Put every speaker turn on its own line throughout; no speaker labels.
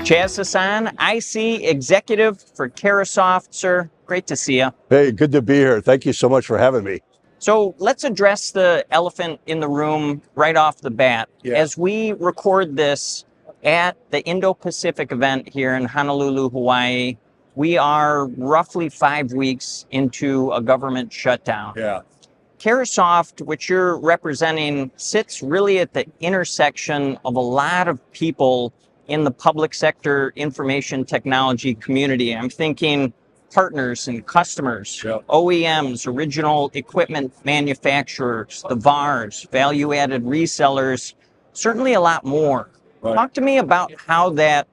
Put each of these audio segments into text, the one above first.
Chaz Hazzan, IC Executive for Carahsoft, sir. Great to see you.
Hey, good to be here. Thank you so much for having me.
So let's address the elephant in the room right off the bat.
Yeah.
As we record this at the Indo-Pacific event here in Honolulu, Hawaii, we are roughly 5 weeks into a government shutdown.
Yeah.
Carahsoft, which you're representing, sits really at the intersection of a lot of people in the public sector information technology community. I'm thinking partners and customers,
Yep.
OEMs, original equipment manufacturers, the VARs, value-added resellers, certainly a lot more.
Right.
Talk to me about how that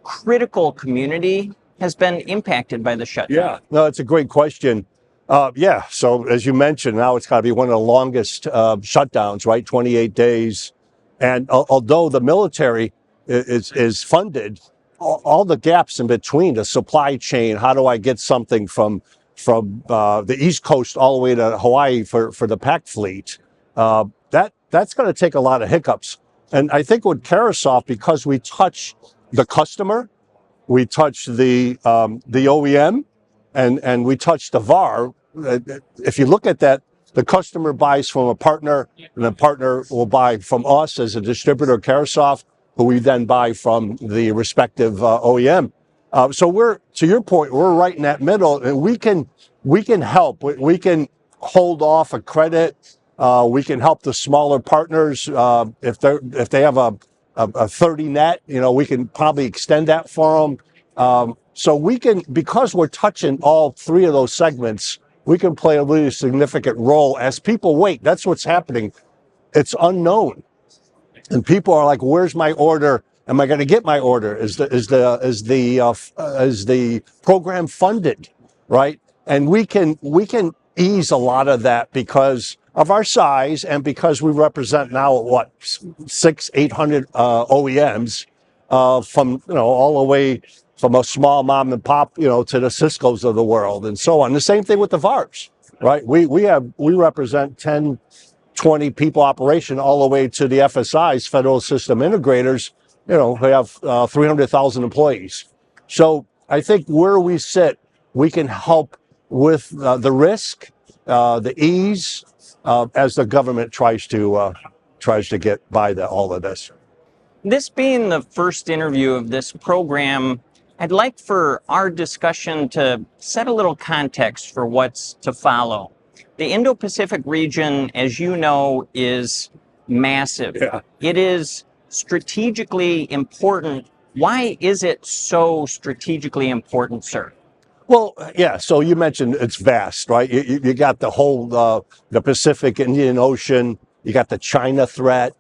critical community has been impacted by the shutdown.
Yeah, no, it's a great question. So as you mentioned, now it's got to be one of the longest shutdowns, right? 28 days. And although the military is funded, all the gaps in between, the supply chain, how do I get something from the East Coast all the way to Hawaii for the pack fleet? That's going to take a lot of hiccups. And I think with Carahsoft, because we touch the customer, we touch the OEM, and we touch the VAR. If you look at that, the customer buys from a partner, and the partner will buy from us as a distributor, Carahsoft, who we then buy from the respective OEM. So we're, to your point, we're right in that middle, and we can help. We can hold off a credit. We can help the smaller partners if they have a 30 net. We can probably extend that for them. So we can, because we're touching all three of those segments, we can play a really significant role as people wait. That's what's happening. It's unknown. And people are like, where's my order? Am I going to get my order? Is the program funded, right? And we can ease a lot of that because of our size and because we represent now what 600-800 OEMs from all the way from a small mom and pop to the Ciscos of the world and so on. The same thing with the VARs, right? We represent 10, 20 people operation all the way to the FSIs, Federal System Integrators, who have 300,000 employees. So I think where we sit, we can help with the risk, the ease, as the government tries to get by all of this.
This being the first interview of this program, I'd like for our discussion to set a little context for what's to follow. The Indo-Pacific region, as you know, is massive.
Yeah.
It is strategically important. Why is it so strategically important, sir?
Well, yeah, so you mentioned it's vast, right? You got the whole, the Pacific Indian Ocean, you got the China threat.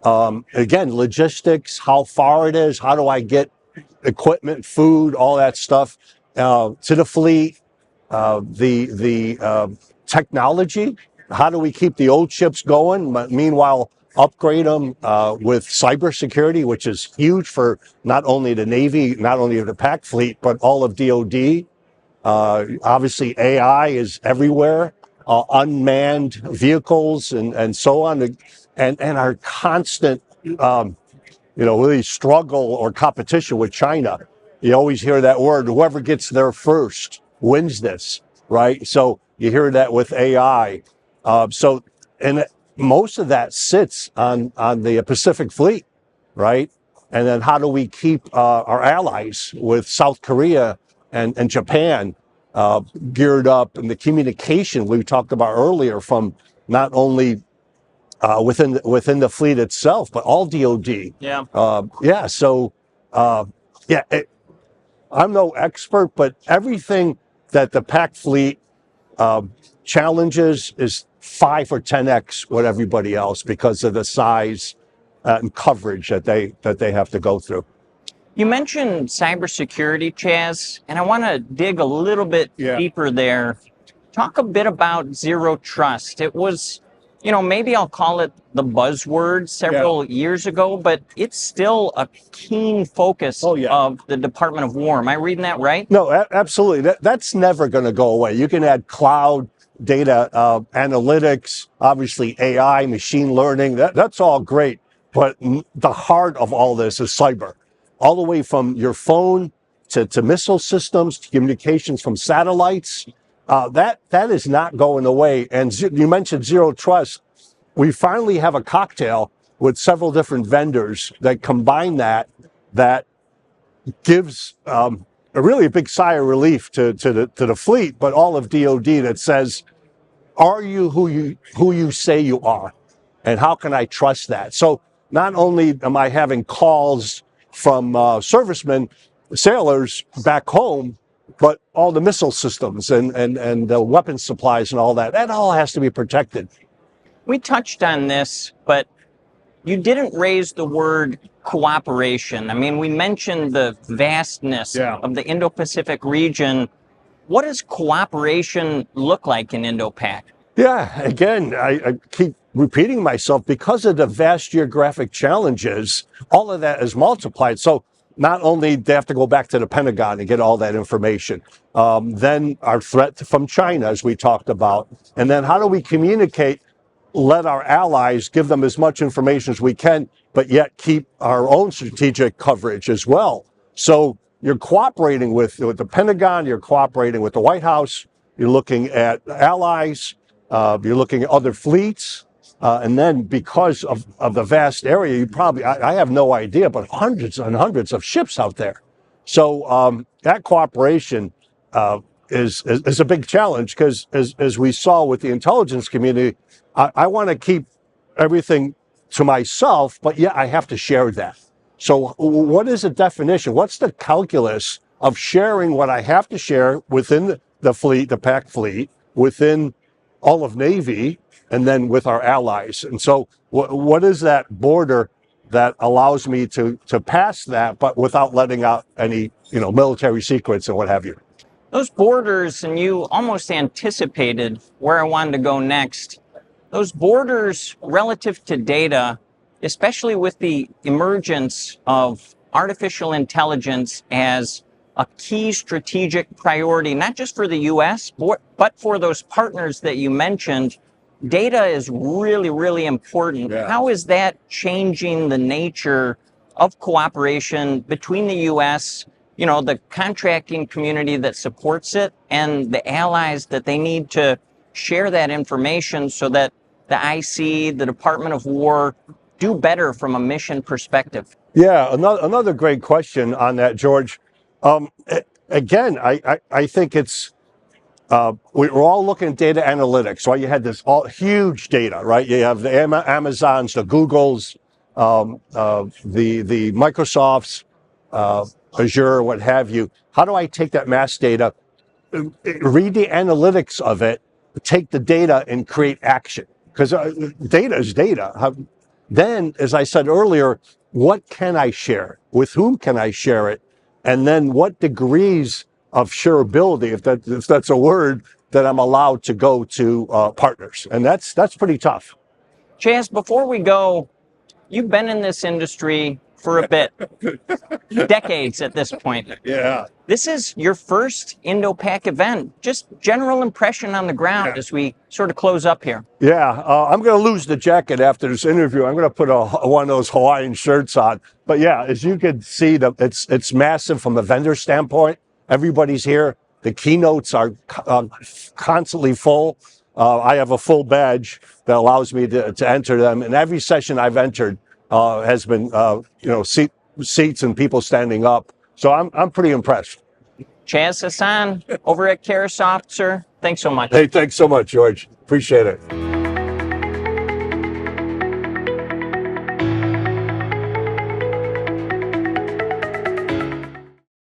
Again, logistics, how far it is, how do I get equipment, food, all that stuff to the fleet, the technology, how do we keep the old ships going, meanwhile upgrade them with cybersecurity, which is huge for not only the Navy, not only the pack fleet, but all of DoD. Obviously AI is everywhere, unmanned vehicles and so on, and our constant really struggle or competition with China. You always hear that word, whoever gets there first wins this, right? So you hear that with AI. And most of that sits on the Pacific Fleet, right? And then how do we keep our allies with South Korea and Japan geared up, and the communication we talked about earlier from not only within the fleet itself, but all DoD.
Yeah.
I'm no expert, but everything that the pack fleet challenges is 5 or 10x what everybody else because of the size and coverage that they have to go through.
You mentioned cybersecurity, Chaz, and I want to dig a little bit deeper there. Talk a bit about zero trust. It was, maybe I'll call it the buzzword several years ago, but it's still a keen focus of the Department of War. Am I reading that right?
No, absolutely. That's never going to go away. You can add cloud, data analytics, obviously AI, machine learning. That's all great. But the heart of all this is cyber. all the way from your phone to missile systems, to communications from satellites. That is not going away. And you mentioned zero trust. We finally have a cocktail with several different vendors that combine that gives a really big sigh of relief to the fleet, but all of DoD, that says, are you who you say you are? And how can I trust that? So not only am I having calls from servicemen, sailors back home, but all the missile systems and the weapons supplies and all that all has to be protected.
We touched on this, but you didn't raise the word cooperation. I mean, we mentioned the vastness of the Indo-Pacific region. What does cooperation look like in Indo-Pac?
Yeah, again, I keep repeating myself because of the vast geographic challenges, all of that is multiplied. So not only do they have to go back to the Pentagon and get all that information, then our threat from China, as we talked about, and then how do we communicate, let our allies, give them as much information as we can, but yet keep our own strategic coverage as well. So you're cooperating with the Pentagon, you're cooperating with the White House, you're looking at allies, you're looking at other fleets, and then because of the vast area, you probably, I have no idea, but hundreds and hundreds of ships out there. So that cooperation is a big challenge because as we saw with the intelligence community, I want to keep everything to myself, but yet I have to share that. So what is the definition? What's the calculus of sharing what I have to share within the fleet, the PAC fleet, within all of Navy, and then with our allies? And so what is that border that allows me to pass that, but without letting out any, military secrets and what have you?
Those borders, and you almost anticipated where I wanted to go next. Those borders relative to data, especially with the emergence of artificial intelligence as a key strategic priority, not just for the U.S., but for those partners that you mentioned, data is really, really important. Yeah. How is that changing the nature of cooperation between the U.S., the contracting community that supports it, and the allies that they need to share that information so that the IC, the Department of War, do better from a mission perspective? Yeah,
another great question on that, George. Again, I think it's, we're all looking at data analytics, right? You had this huge data, right? You have the Amazons, the Googles, the Microsofts, Azure, what have you. How do I take that mass data, read the analytics of it, take the data and create action? Because data is data. Then, as I said earlier, what can I share? With whom can I share it? And then what degrees of shareability, if that's a word, that I'm allowed to go to partners? And that's pretty tough.
Chaz, before we go, you've been in this industry for a bit, decades at this point.
Yeah.
This is your first Indo-Pac event. Just general impression on the ground as we sort of close up here.
Yeah, I'm going to lose the jacket after this interview. I'm going to put one of those Hawaiian shirts on. But yeah, as you can see, it's massive from a vendor standpoint. Everybody's here. The keynotes are constantly full. I have a full badge that allows me to enter them. And every session I've entered has been, seats and people standing up. So I'm pretty impressed.
Chaz Hazzan over at Carahsoft, sir. Thanks so much.
Hey, thanks so much, George. Appreciate it.